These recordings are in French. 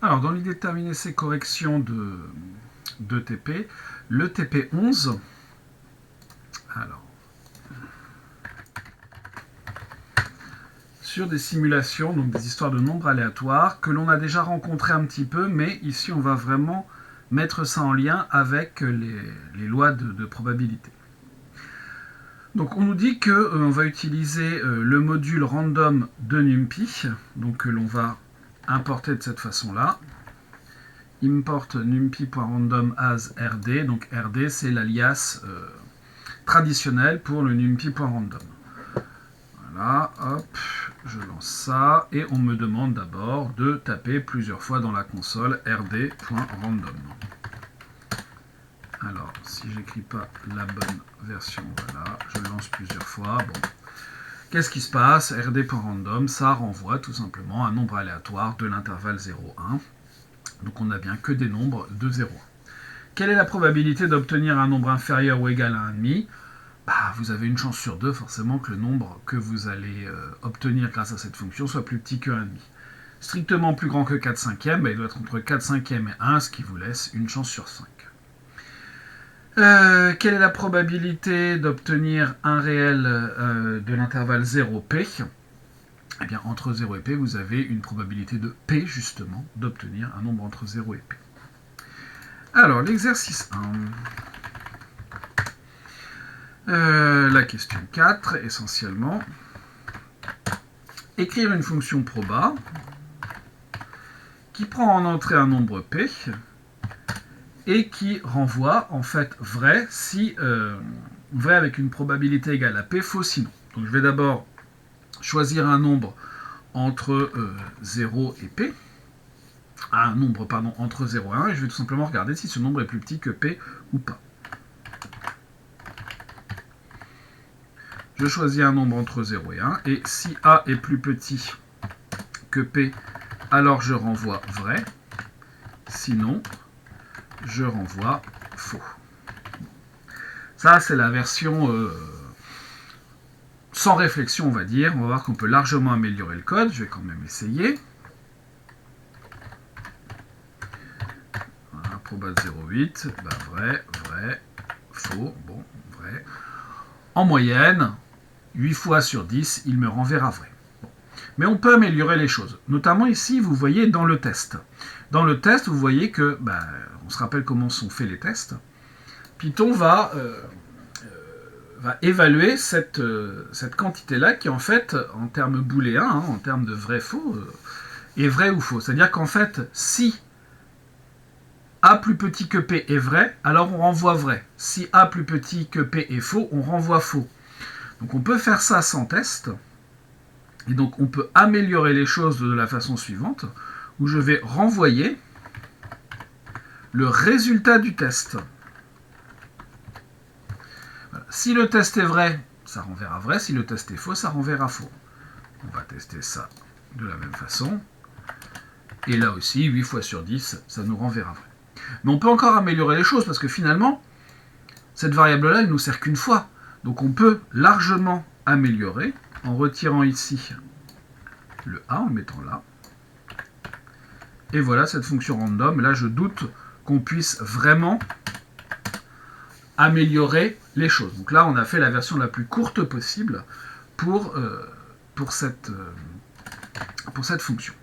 Alors, dans l'idée de terminer ces corrections de TP, le TP11, alors, sur des simulations, donc des histoires de nombres aléatoires, que l'on a déjà rencontré un petit peu, mais ici on va vraiment mettre ça en lien avec les lois de probabilité. Donc on nous dit qu'on va utiliser le module random de NumPy, donc que l'on va importer de cette façon-là. Import numpy.random as rd, donc rd c'est l'alias traditionnel pour le numpy.random. Voilà, hop, je lance ça, et on me demande d'abord de taper plusieurs fois dans la console rd.random. Alors, si j'écris pas la bonne version, voilà, je lance plusieurs fois. Bon. Qu'est-ce qui se passe? rd.random, ça renvoie tout simplement un nombre aléatoire de l'intervalle 0,1. Donc on n'a bien que des nombres de 0,1. Quelle est la probabilité d'obtenir un nombre inférieur ou égal à 1,5? Vous avez une chance sur 2 forcément que le nombre que vous allez obtenir grâce à cette fonction soit plus petit que 1,5. Strictement plus grand que 4 cinquièmes, il doit être entre 4 cinquièmes et 1, ce qui vous laisse une chance sur 5. Quelle est la probabilité d'obtenir un réel de l'intervalle 0p? Eh bien, entre 0 et p, vous avez une probabilité de p, justement, d'obtenir un nombre entre 0 et p. Alors, l'exercice 1. La question 4, essentiellement. Écrire une fonction proba qui prend en entrée un nombre p et qui renvoie, en fait, vrai, si vrai avec une probabilité égale à p, faux sinon. Donc, je vais d'abord choisir un nombre entre 0 et p, un nombre pardon, entre 0 et 1, et je vais tout simplement regarder si ce nombre est plus petit que p ou pas. Je choisis un nombre entre 0 et 1, et si a est plus petit que p, alors je renvoie vrai, sinon je renvoie faux. Ça, c'est la version sans réflexion, on va dire. On va voir qu'on peut largement améliorer le code. Je vais quand même essayer. Voilà, proba de 0,8. Vrai, vrai, faux. Bon, vrai. En moyenne, 8 fois sur 10, il me renverra vrai. Bon. Mais on peut améliorer les choses. Notamment ici, vous voyez dans le test. Dans le test, vous voyez que, on se rappelle comment sont faits les tests. Python va évaluer cette quantité-là qui, en fait, en termes booléens, en termes de vrai-faux, est vrai ou faux. C'est-à-dire qu'en fait, si A plus petit que P est vrai, alors on renvoie vrai. Si A plus petit que P est faux, on renvoie faux. Donc on peut faire ça sans test. Et donc on peut améliorer les choses de la façon suivante, où je vais renvoyer le résultat du test. Voilà. Si le test est vrai, ça renverra vrai. Si le test est faux, ça renverra faux. On va tester ça de la même façon. Et là aussi, 8 fois sur 10, ça nous renverra vrai. Mais on peut encore améliorer les choses, parce que finalement, cette variable-là, elle ne nous sert qu'une fois. Donc on peut largement améliorer en retirant ici le A, en le mettant là. Et voilà cette fonction random. Là, je doute qu'on puisse vraiment améliorer les choses. Donc là, on a fait la version la plus courte possible pour cette fonction.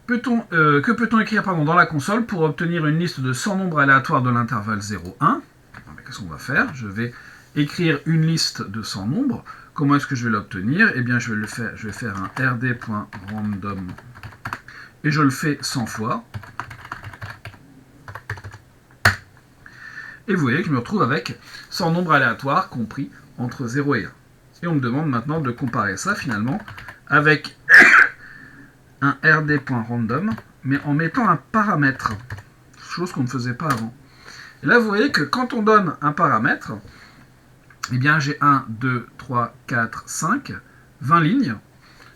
Que peut-on écrire dans la console pour obtenir une liste de 100 nombres aléatoires de l'intervalle 0,1? Qu'est-ce qu'on va faire? Je vais écrire une liste de 100 nombres. Comment est-ce que je vais l'obtenir? Eh bien, je vais faire un rd.random et je le fais 100 fois. Et vous voyez que je me retrouve avec 100 nombres aléatoires compris entre 0 et 1. Et on me demande maintenant de comparer ça finalement avec un rd.random, mais en mettant un paramètre, chose qu'on ne faisait pas avant. Et là, vous voyez que quand on donne un paramètre, eh bien j'ai 1, 2, 3, 4, 5, 20 lignes.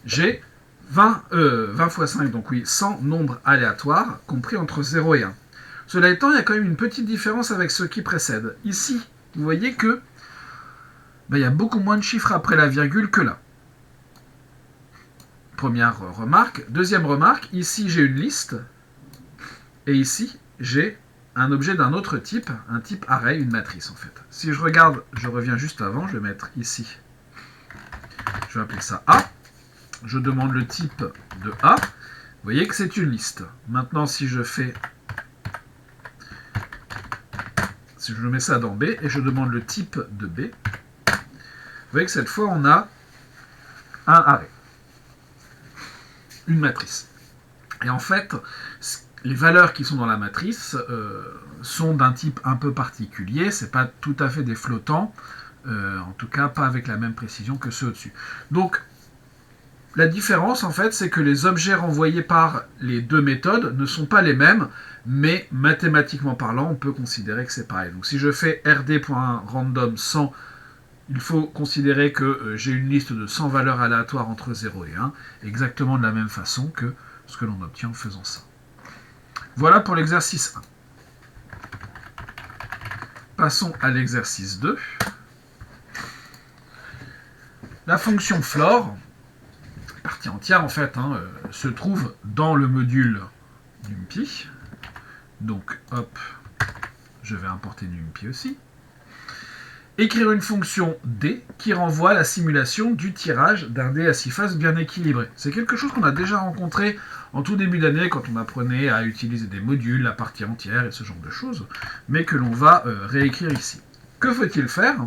J'ai 20 fois 5, donc oui, 100 nombres aléatoires compris entre 0 et 1. Cela étant, il y a quand même une petite différence avec ceux qui précèdent. Ici, vous voyez que il y a beaucoup moins de chiffres après la virgule que là. Première remarque. Deuxième remarque, ici j'ai une liste, et ici j'ai un objet d'un autre type, un type array, une matrice en fait. Si je regarde, je reviens juste avant, je vais mettre ici, je vais appeler ça A, je demande le type de A, vous voyez que c'est une liste. Maintenant si je mets ça dans B, et je demande le type de B, vous voyez que cette fois on a un array, une matrice. Et en fait, les valeurs qui sont dans la matrice sont d'un type un peu particulier, c'est pas tout à fait des flottants, en tout cas pas avec la même précision que ceux au-dessus. Donc la différence en fait, c'est que les objets renvoyés par les deux méthodes ne sont pas les mêmes, mais mathématiquement parlant, on peut considérer que c'est pareil. Donc si je fais rd.random 100, il faut considérer que j'ai une liste de 100 valeurs aléatoires entre 0 et 1, exactement de la même façon que ce que l'on obtient en faisant ça. Voilà pour l'exercice 1. Passons à l'exercice 2. La fonction floor, partie entière en fait, se trouve dans le module NumPy. Donc hop, je vais importer NumPy aussi. Écrire une fonction D qui renvoie la simulation du tirage d'un dé à 6 faces bien équilibré. C'est quelque chose qu'on a déjà rencontré en tout début d'année quand on apprenait à utiliser des modules, la partie entière et ce genre de choses, mais que l'on va réécrire ici. Que faut-il faire?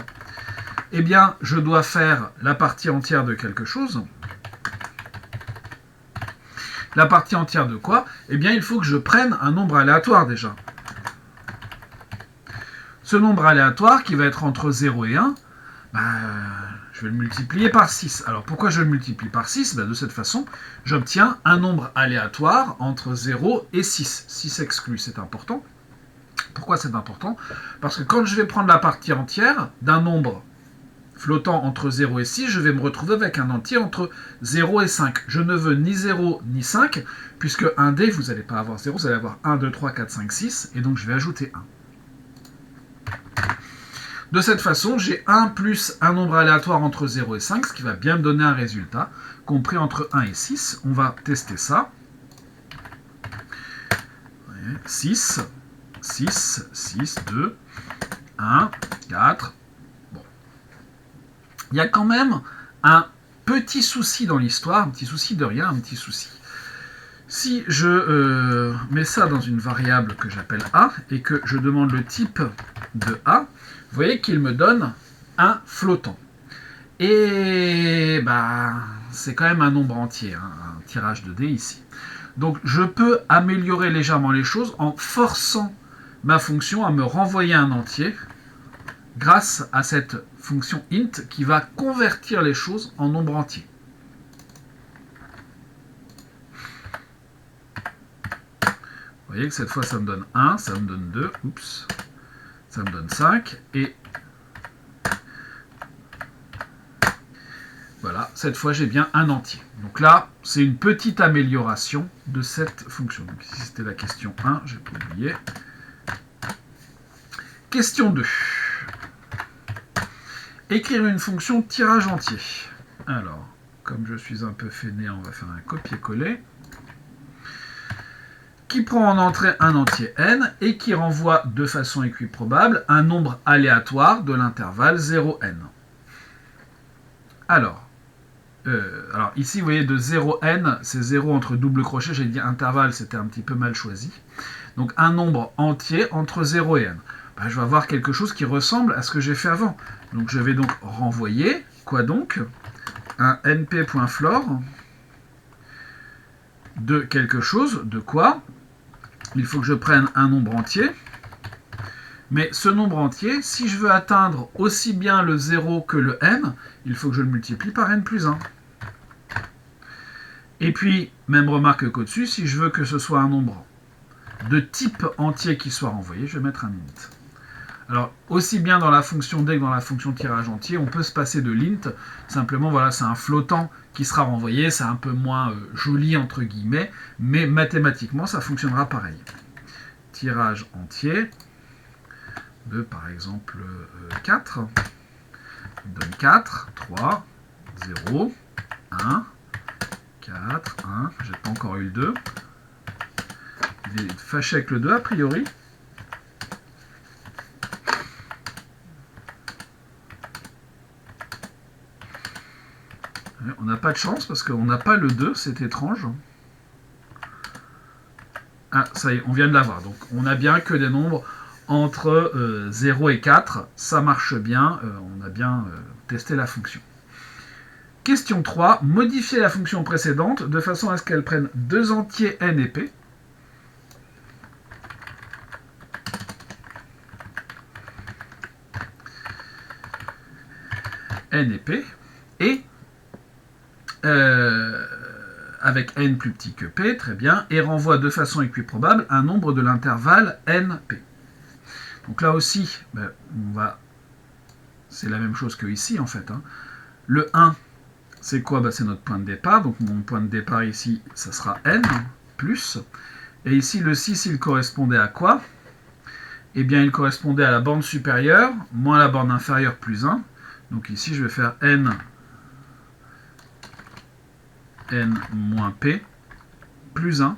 Eh bien, je dois faire la partie entière de quelque chose. La partie entière de quoi? Eh bien, il faut que je prenne un nombre aléatoire déjà. Ce nombre aléatoire qui va être entre 0 et 1, je vais le multiplier par 6. Alors pourquoi je le multiplie par 6? De cette façon, j'obtiens un nombre aléatoire entre 0 et 6. 6 exclu, c'est important. Pourquoi c'est important? Parce que quand je vais prendre la partie entière d'un nombre flottant entre 0 et 6, je vais me retrouver avec un entier entre 0 et 5. Je ne veux ni 0 ni 5, puisque un dé, vous n'allez pas avoir 0, vous allez avoir 1, 2, 3, 4, 5, 6, et donc je vais ajouter 1. De cette façon, j'ai 1 plus un nombre aléatoire entre 0 et 5, ce qui va bien me donner un résultat, compris entre 1 et 6. On va tester ça. 6, 6, 6, 2, 1, 4. Bon. Il y a quand même un petit souci dans l'histoire, un petit souci de rien, un petit souci. Si je mets ça dans une variable que j'appelle A, et que je demande le type de A, vous voyez qu'il me donne un flottant. Et c'est quand même un nombre entier, un tirage de dés ici. Donc je peux améliorer légèrement les choses en forçant ma fonction à me renvoyer un entier grâce à cette fonction int qui va convertir les choses en nombre entier. Vous voyez que cette fois ça me donne 1, ça me donne 2, oups, ça me donne 5, et voilà, cette fois j'ai bien un entier. Donc là, c'est une petite amélioration de cette fonction. Donc ici c'était la question 1, j'ai pas oublié. Question 2. Écrire une fonction tirage entier. Alors, comme je suis un peu fainéant, on va faire un copier-coller. Qui prend en entrée un entier n et qui renvoie de façon équiprobable un nombre aléatoire de l'intervalle 0n. Alors ici, vous voyez, de 0n, c'est 0 entre double crochet, j'ai dit intervalle, c'était un petit peu mal choisi. Donc un nombre entier entre 0 et n. Je vais avoir quelque chose qui ressemble à ce que j'ai fait avant. Donc je vais donc renvoyer, quoi donc? Un np.floor de quelque chose, de quoi? Il faut que je prenne un nombre entier. Mais ce nombre entier, si je veux atteindre aussi bien le 0 que le n, il faut que je le multiplie par n plus 1. Et puis, même remarque qu'au-dessus, si je veux que ce soit un nombre de type entier qui soit renvoyé, je vais mettre un int. Alors, aussi bien dans la fonction D que dans la fonction tirage entier, on peut se passer de l'int. Simplement, voilà, c'est un flottant qui sera renvoyé, c'est un peu moins joli, entre guillemets, mais mathématiquement, ça fonctionnera pareil. Tirage entier de, par exemple, 4, donne 4, 3, 0, 1, 4, 1, j'ai pas encore eu le 2. Il est fâché avec le 2 a priori. On n'a pas de chance parce qu'on n'a pas le 2, c'est étrange. Ah, ça y est, on vient de l'avoir. Donc on a bien que des nombres entre 0 et 4. Ça marche bien, on a bien testé la fonction. Question 3. Modifier la fonction précédente de façon à ce qu'elle prenne deux entiers n et p. N et p. Et avec n plus petit que p, très bien, et renvoie de façon équiprobable un nombre de l'intervalle np. Donc là aussi, c'est la même chose que ici en fait. Le 1, c'est quoi? C'est notre point de départ, donc mon point de départ ici, ça sera n, plus. Et ici, le 6, il correspondait à quoi? Eh bien, il correspondait à la borne supérieure, moins la borne inférieure, plus 1. Donc ici, je vais faire n moins p plus 1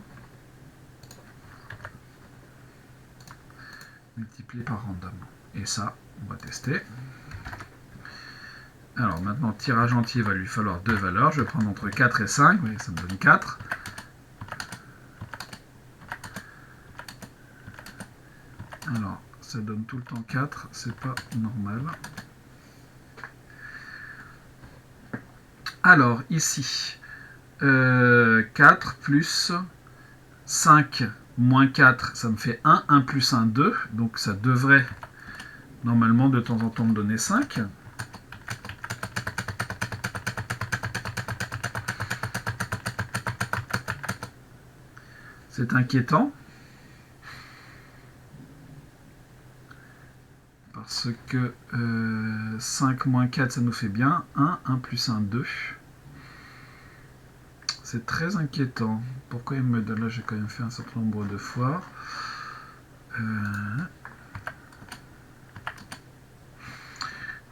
multiplié par random. Et ça, on va tester. Alors maintenant, tirage entier, il va lui falloir deux valeurs. Je vais prendre entre 4 et 5. Vous voyez, ça me donne 4. Alors, ça donne tout le temps 4. C'est pas normal. Alors, ici, 4 plus 5 moins 4, ça me fait 1. 1 plus 1, 2. Donc ça devrait normalement de temps en temps me donner 5. C'est inquiétant. Parce que 5 moins 4, ça nous fait bien 1. 1 plus 1, 2. C'est très inquiétant. Pourquoi il me donne là? J'ai quand même fait un certain nombre de fois.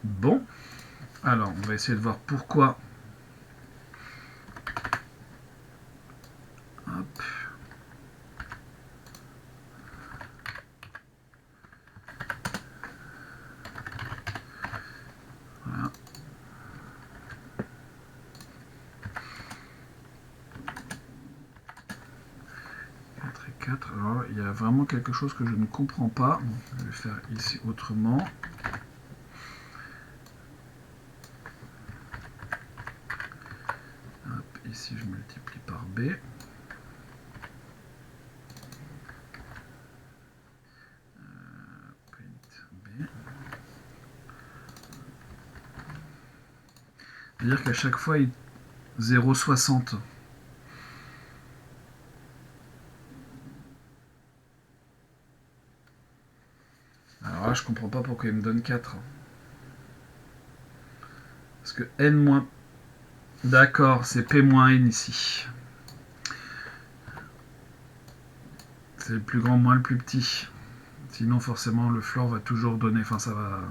Bon. Alors, on va essayer de voir pourquoi. Hop. Voilà. Alors, il y a vraiment quelque chose que je ne comprends pas. Je vais faire ici autrement. Hop, ici, je multiplie par B. Print B. C'est-à-dire qu'à chaque fois, 0,60. Alors là, je comprends pas pourquoi il me donne 4. Parce que n moins... D'accord, c'est p moins n ici. C'est le plus grand moins le plus petit. Sinon, forcément, le floor va toujours donner... Enfin, ça va...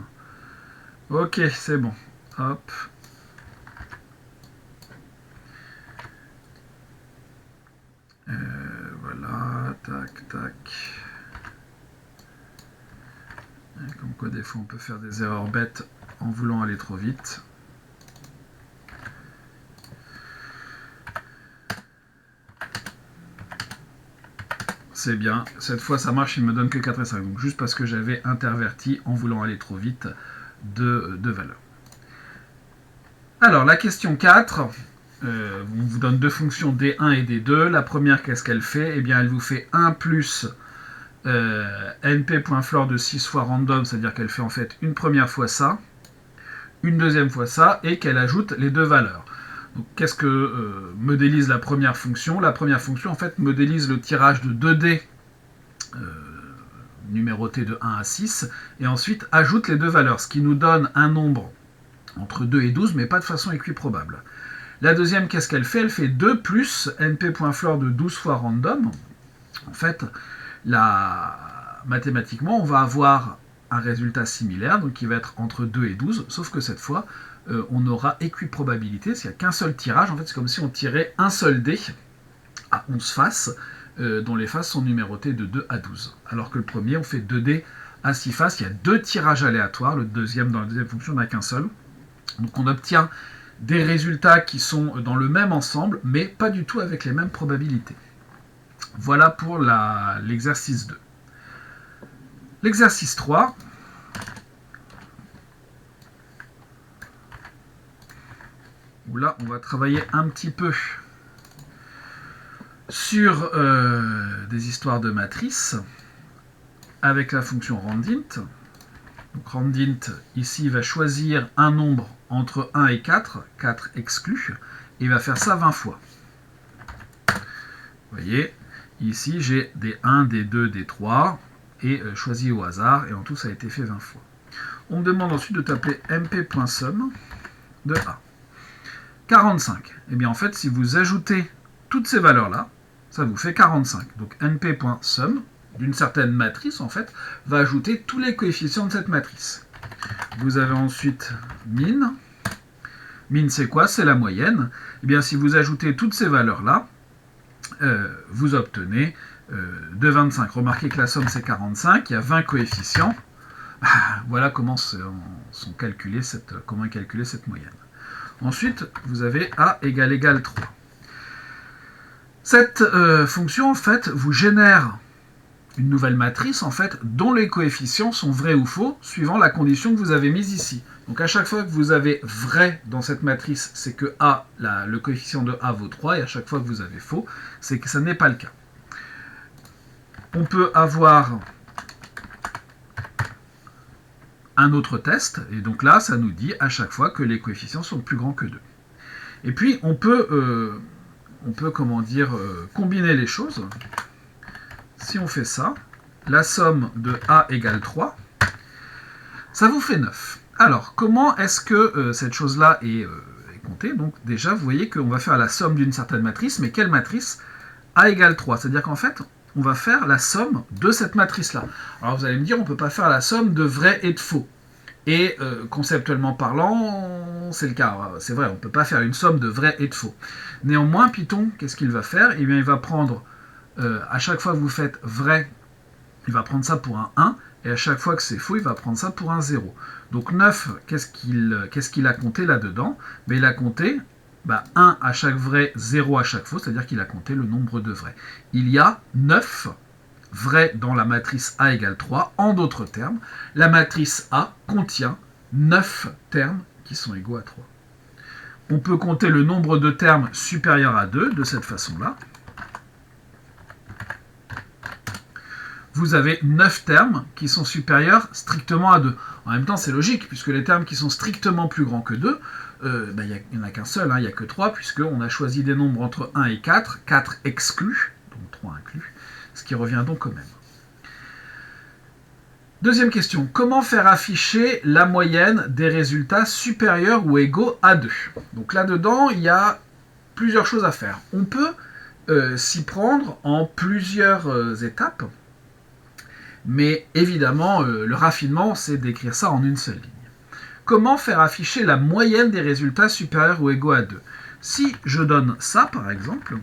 Ok, c'est bon. Hop. Voilà, tac, tac. Comme quoi, des fois, on peut faire des erreurs bêtes en voulant aller trop vite. C'est bien. Cette fois, ça marche, il me donne que 4 et 5. Donc, juste parce que j'avais interverti en voulant aller trop vite de valeurs. Alors, la question 4, on vous donne deux fonctions D1 et D2. La première, qu'est-ce qu'elle fait? Eh bien, elle vous fait 1 plus np.floor de 6 fois random, c'est-à-dire qu'elle fait en fait une première fois ça, une deuxième fois ça, et qu'elle ajoute les deux valeurs. Donc, qu'est-ce que modélise la première fonction? La première fonction, en fait, modélise le tirage de 2D numéroté de 1 à 6, et ensuite ajoute les deux valeurs, ce qui nous donne un nombre entre 2 et 12, mais pas de façon équiprobable. La deuxième, qu'est-ce qu'elle fait? Elle fait 2 plus np.floor de 12 fois random. En fait, mathématiquement, on va avoir un résultat similaire, donc qui va être entre 2 et 12, sauf que cette fois, on aura équiprobabilité, s'il n'y a qu'un seul tirage, en fait c'est comme si on tirait un seul dé à 11 faces, dont les faces sont numérotées de 2 à 12. Alors que le premier, on fait 2 dés à 6 faces, il y a 2 tirages aléatoires, le deuxième, dans la deuxième fonction, n'a qu'un seul. Donc on obtient des résultats qui sont dans le même ensemble, mais pas du tout avec les mêmes probabilités. Voilà pour l'exercice 2. L'exercice 3, où là on va travailler un petit peu sur des histoires de matrices avec la fonction randint. Donc randint, ici, va choisir un nombre entre 1 et 4, 4 exclus, et il va faire ça 20 fois. Vous voyez, ici j'ai des 1, des 2, des 3, et choisi au hasard, et en tout ça a été fait 20 fois. On me demande ensuite de taper mp.sum de A. 45. Et bien en fait, si vous ajoutez toutes ces valeurs-là, ça vous fait 45. Donc np.sum, d'une certaine matrice, en fait, va ajouter tous les coefficients de cette matrice. Vous avez ensuite min. Min, c'est quoi? C'est la moyenne. Et bien si vous ajoutez toutes ces valeurs-là, vous obtenez de 25. Remarquez que la somme, c'est 45. Il y a 20 coefficients. Voilà comment est calculée cette moyenne. Ensuite, vous avez A égale 3. Cette fonction, en fait, vous génère une nouvelle matrice, en fait, dont les coefficients sont vrais ou faux, suivant la condition que vous avez mise ici. Donc à chaque fois que vous avez vrai dans cette matrice, c'est que A, le coefficient de A vaut 3, et à chaque fois que vous avez faux, c'est que ça n'est pas le cas. On peut avoir un autre test, et donc là, ça nous dit à chaque fois que les coefficients sont plus grands que 2. Et puis, on peut combiner les choses. Si on fait ça, la somme de A égale 3, ça vous fait 9. Alors, comment est-ce que cette chose-là est comptée? Donc déjà, vous voyez qu'on va faire la somme d'une certaine matrice, mais quelle matrice? A égale 3. C'est-à-dire qu'en fait, on va faire la somme de cette matrice-là. Alors vous allez me dire, on ne peut pas faire la somme de vrai et de faux. Et conceptuellement parlant, c'est le cas. C'est vrai, on ne peut pas faire une somme de vrai et de faux. Néanmoins, Python, qu'est-ce qu'il va faire? Eh bien, il va prendre, à chaque fois que vous faites vrai, il va prendre ça pour un 1, et à chaque fois que c'est faux, il va prendre ça pour un 0. Donc 9, qu'est-ce qu'il a compté là-dedans? Il a compté 1 à chaque vrai, 0 à chaque faux, c'est-à-dire qu'il a compté le nombre de vrais. Il y a 9 vrais dans la matrice A égale 3. En d'autres termes, la matrice A contient 9 termes qui sont égaux à 3. On peut compter le nombre de termes supérieur à 2 de cette façon-là. Vous avez 9 termes qui sont supérieurs strictement à 2. En même temps, c'est logique, puisque les termes qui sont strictement plus grands que 2, il n'y en a qu'un seul, il n'y a que 3, puisqu'on a choisi des nombres entre 1 et 4, 4 exclus, donc 3 inclus, ce qui revient donc au même. Deuxième question, comment faire afficher la moyenne des résultats supérieurs ou égaux à 2? Donc là-dedans, il y a plusieurs choses à faire. On peut s'y prendre en plusieurs étapes, mais évidemment, le raffinement, c'est d'écrire ça en une seule ligne. Comment faire afficher la moyenne des résultats supérieurs ou égaux à 2? Si je donne ça, par exemple,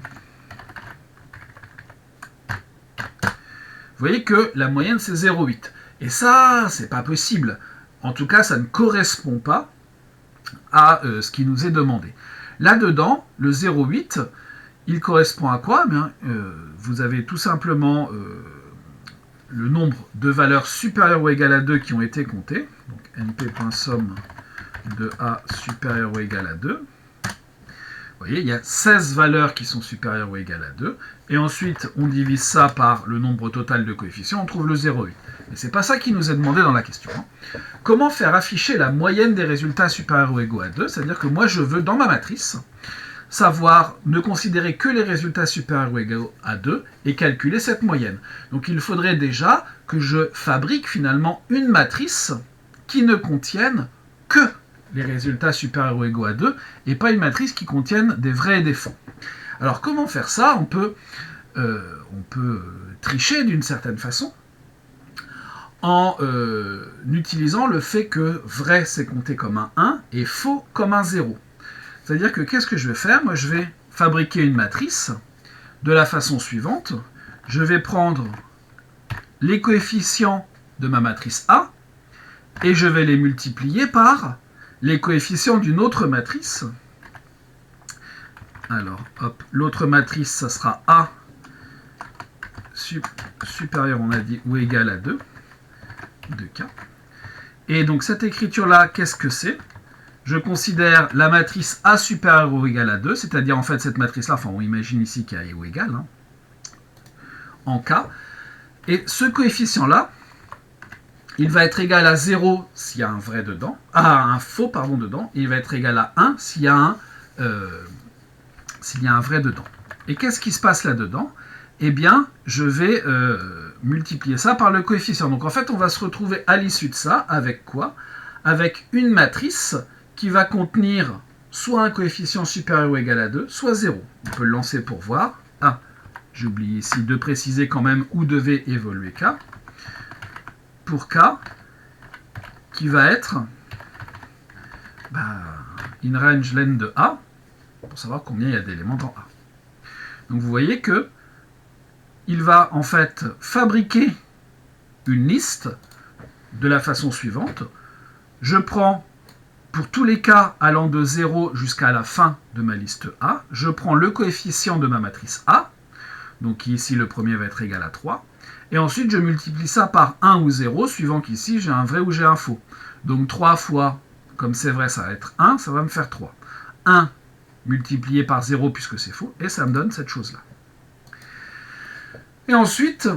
vous voyez que la moyenne, c'est 0,8. Et ça, c'est pas possible. En tout cas, ça ne correspond pas à ce qui nous est demandé. Là-dedans, le 0,8, il correspond à quoi? Vous avez tout simplement le nombre de valeurs supérieures ou égales à 2 qui ont été comptées. Donc np.sum de A supérieur ou égal à 2. Vous voyez, il y a 16 valeurs qui sont supérieures ou égales à 2. Et ensuite, on divise ça par le nombre total de coefficients, on trouve le 0,8. Mais ce n'est pas ça qui nous est demandé dans la question. Comment faire afficher la moyenne des résultats supérieurs ou égaux à 2? C'est-à-dire que moi, je veux, dans ma matrice, savoir ne considérer que les résultats supérieurs ou égaux à 2 et calculer cette moyenne. Donc il faudrait déjà que je fabrique finalement une matrice qui ne contienne que les résultats supérieurs ou égaux à 2 et pas une matrice qui contienne des vrais et des faux. Alors comment faire ça? On peut tricher d'une certaine façon en utilisant le fait que vrai c'est compté comme un 1 et faux comme un 0. C'est-à-dire que qu'est-ce que je vais faire? Moi je vais fabriquer une matrice de la façon suivante. Je vais prendre les coefficients de ma matrice A et je vais les multiplier par les coefficients d'une autre matrice. Alors, hop, l'autre matrice, ça sera A supérieur, on a dit, ou égal à 2, 2K. Et donc cette écriture-là, qu'est-ce que c'est? Je considère la matrice A supérieur ou égal à 2, c'est-à-dire en fait cette matrice-là, enfin on imagine ici qu'A est ou égal, hein, en K. Et ce coefficient-là, il va être égal à 0 s'il y a un vrai dedans, un faux pardon dedans, et il va être égal à 1 s'il y a un vrai dedans. Et qu'est-ce qui se passe là-dedans? Eh bien, je vais multiplier ça par le coefficient. Donc en fait, on va se retrouver à l'issue de ça avec quoi? Avec une matrice qui va contenir soit un coefficient supérieur ou égal à 2, soit 0. On peut le lancer pour voir. Ah, j'ai oublié ici de préciser quand même où devait évoluer K. Pour K, qui va être in range len de A, pour savoir combien il y a d'éléments dans A. Donc vous voyez que il va en fait fabriquer une liste de la façon suivante. Je prends, pour tous les cas allant de 0 jusqu'à la fin de ma liste A, je prends le coefficient de ma matrice A, donc ici le premier va être égal à 3, et ensuite je multiplie ça par 1 ou 0, suivant qu'ici j'ai un vrai ou j'ai un faux. Donc 3 fois, comme c'est vrai, ça va être 1, ça va me faire 3. 1 multiplié par 0 puisque c'est faux, et ça me donne cette chose-là. Et ensuite,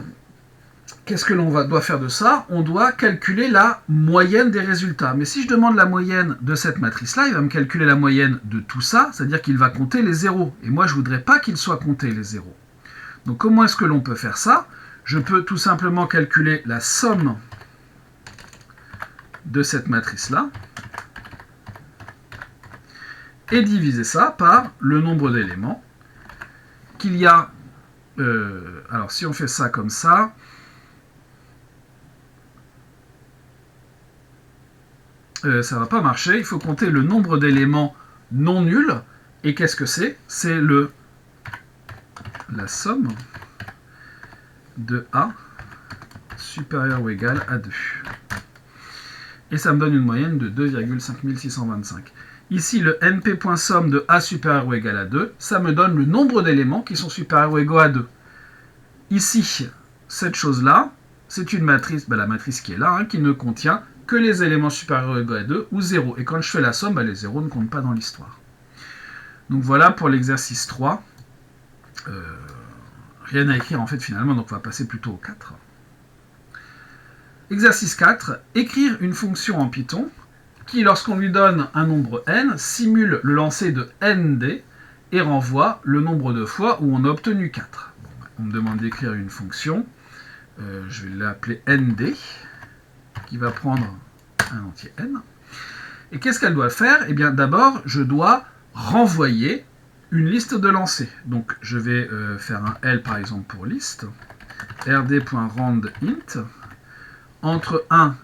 qu'est-ce que l'on doit faire de ça? On doit calculer la moyenne des résultats. Mais si je demande la moyenne de cette matrice-là, il va me calculer la moyenne de tout ça, c'est-à-dire qu'il va compter les zéros. Et moi, je ne voudrais pas qu'il soit compté les zéros. Donc comment est-ce que l'on peut faire ça? Je peux tout simplement calculer la somme de cette matrice-là et diviser ça par le nombre d'éléments qu'il y a. Alors si on fait ça comme ça, ça ne va pas marcher. Il faut compter le nombre d'éléments non nuls. Et qu'est-ce que c'est? C'est la somme de A supérieur ou égal à 2. Et ça me donne une moyenne de 2,5625. Ici, le np.somme de A supérieur ou égal à 2, ça me donne le nombre d'éléments qui sont supérieurs ou égaux à 2. Ici, cette chose-là, c'est une matrice, la matrice qui est là, hein, qui ne contient que les éléments supérieurs ou égaux à 2 ou 0. Et quand je fais la somme, les 0 ne comptent pas dans l'histoire. Donc voilà pour l'exercice 3. Rien à écrire en fait finalement, donc on va passer plutôt au 4. Exercice 4. Écrire une fonction en Python qui, lorsqu'on lui donne un nombre n, simule le lancer de nd et renvoie le nombre de fois où on a obtenu 4. Bon, on me demande d'écrire une fonction. Je vais l'appeler nd, qui va prendre un entier n. Et qu'est-ce qu'elle doit faire? Eh bien, d'abord, je dois renvoyer une liste de lancers. Donc, je vais faire un L, par exemple, pour liste. rd.randint. Entre 1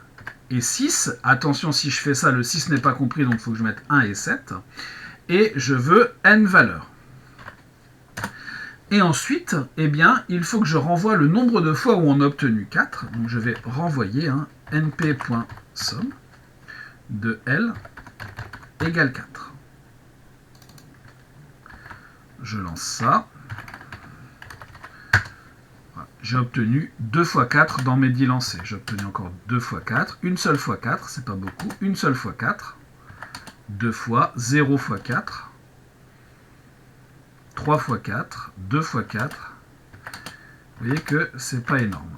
et 6. Attention, si je fais ça, le 6 n'est pas compris, donc il faut que je mette 1 et 7. Et je veux n valeurs. Et ensuite, eh bien, il faut que je renvoie le nombre de fois où on a obtenu 4. Donc je vais renvoyer un np.somme de L égale 4. Je lance ça. Voilà. J'ai obtenu 2 fois 4 dans mes 10 lancers. J'ai obtenu encore 2 fois 4. Une seule fois 4, c'est pas beaucoup. Une seule fois 4. 2 fois, 0 fois 4. 3 fois 4. 2 fois 4. Vous voyez que c'est pas énorme.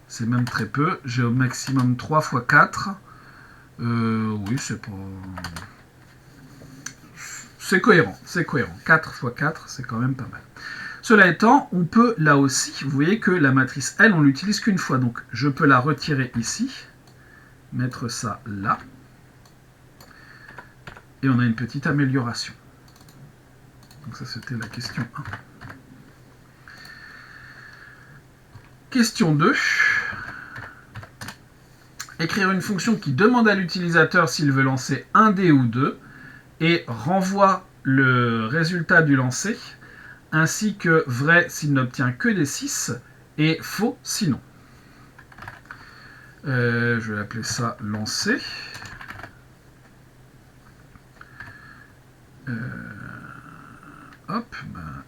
C'est même très peu. J'ai au maximum 3 fois 4. Oui, c'est pas... C'est cohérent, c'est cohérent. 4 fois 4, c'est quand même pas mal. Cela étant, on peut là aussi, vous voyez que la matrice L, on l'utilise qu'une fois. Donc je peux la retirer ici, mettre ça là, et on a une petite amélioration. Donc ça, c'était la question 1. Question 2. écrire une fonction qui demande à l'utilisateur s'il veut lancer un dé ou deux, et renvoie le résultat du lancer, ainsi que vrai s'il n'obtient que des 6, et faux sinon. Je vais appeler ça lancer. Hop,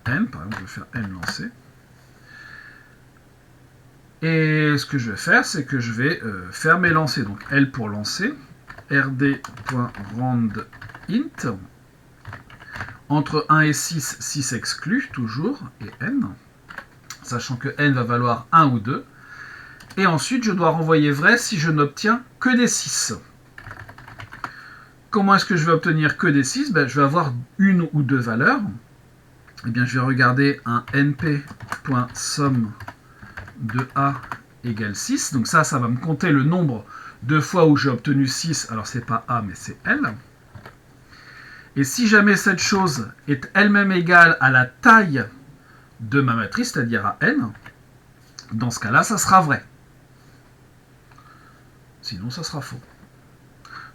n, par exemple, je vais faire n lancer. Et ce que je vais faire, c'est que je vais faire mes lancers. Donc L pour lancer, rd.randint, entre 1 et 6, 6 exclu, toujours, et n, sachant que n va valoir 1 ou 2. Et ensuite, je dois renvoyer vrai si je n'obtiens que des 6. Comment est-ce que je vais obtenir que des 6 ? Je vais avoir une ou deux valeurs. Eh bien, je vais regarder un np.somme de A égale 6. Donc ça va me compter le nombre de fois où j'ai obtenu 6. Alors, c'est pas A, mais c'est L. Et si jamais cette chose est elle-même égale à la taille de ma matrice, c'est-à-dire à n, dans ce cas-là, ça sera vrai. Sinon, ça sera faux.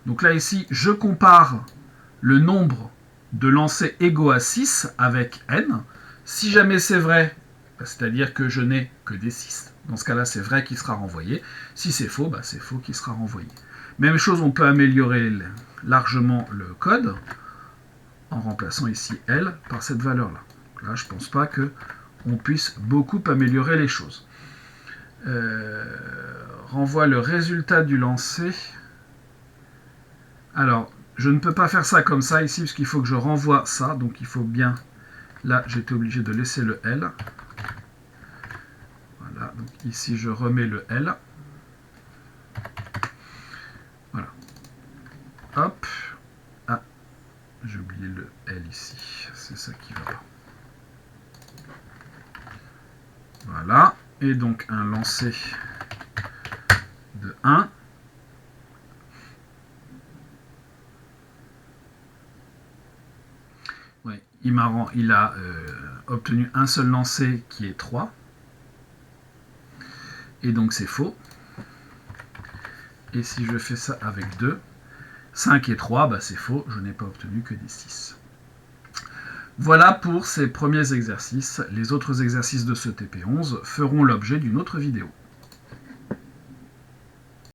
Donc là, ici, je compare le nombre de lancers égaux à 6 avec n. Si jamais c'est vrai, c'est-à-dire que je n'ai que des 6. Dans ce cas-là, c'est vrai qui sera renvoyé. Si c'est faux, c'est faux qui sera renvoyé. Même chose, on peut améliorer largement le code en remplaçant ici L par cette valeur-là. Là, je ne pense pas qu'on puisse beaucoup améliorer les choses. Renvoie le résultat du lancer. Alors, je ne peux pas faire ça comme ça ici, parce qu'il faut que je renvoie ça. Donc, il faut bien... Là, j'étais obligé de laisser le L. Voilà, donc ici, je remets le L. Voilà. Hop. Ah, j'ai oublié le L ici. C'est ça qui va pas. Voilà. Et donc, un lancer de 1. Ouais, il a obtenu un seul lancer qui est 3. Et donc c'est faux. Et si je fais ça avec 2, 5 et 3, c'est faux, je n'ai pas obtenu que des 6. Voilà pour ces premiers exercices. Les autres exercices de ce TP11 feront l'objet d'une autre vidéo.